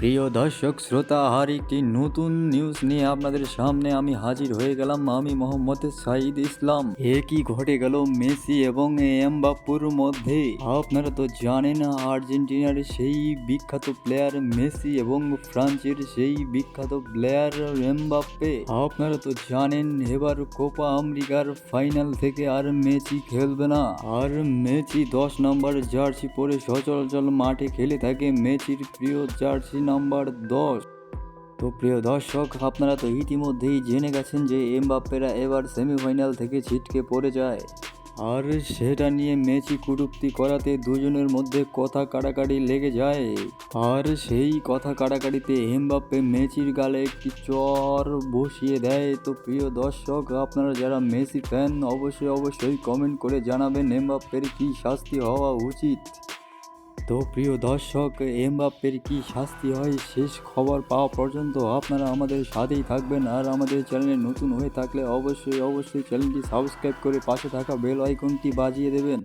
প্রিয় দর্শক শ্রোতা, আর একটি নতুন নিউজ নিয়ে আপনাদের সামনে আমি হাজির হয়ে গেলাম। আমি মোহাম্মদ সাঈদ ইসলাম। কি ঘটে গেল মেসি এবং এমবাপ্পের মধ্যে? আপনারা তো জানেন আর্জেন্টিনার সেই বিখ্যাত প্লেয়ার মেসি এবং ফ্রান্সের সেই বিখ্যাত প্লেয়ার এমবাপ্পে। আপনারা তো জানেন এবার কোপা আমেরিকার ফাইনাল থেকে আর মেসি খেলবে না। আর মেসি 10 নম্বর জার্সি পরে সচরাচর মাঠে খেলে থাকে, মেসির প্রিয় জার্সি নাম্বার 10। তো প্রিয় দর্শক, আপনারা তো ইতিমধ্যেই জেনে গেছেন যে এমবাপ্পেরা এবার সেমিফাইনাল থেকে ছিটকে পড়ে যায়। আর সেটা নিয়ে মেসি কটূক্তি করাতে দুজনের মধ্যে কথা কাটাকাটি লেগে যায়। আর সেই কথা কাটাকাটিতে এমবাপ্পে মেসির গালে একটি চর বসিয়ে দেয়। তো প্রিয় দর্শক, আপনারা যারা মেসি ফ্যান অবশ্যই কমেন্ট করে জানাবেন এমবাপ্পের কী শাস্তি হওয়া উচিত। তো প্রিয় দর্শক, এমবাপ্পের কি শাস্তি হয় শেষ খবর পাওয়া পর্যন্ত আপনারা আমাদের সাথেই থাকবেন। আর আমাদের চ্যানেলে নতুন হয়ে থাকলে অবশ্যই চ্যানেলটি সাবস্ক্রাইব করে পাশে থাকা বেল আইকনটি বাজিয়ে দেবেন।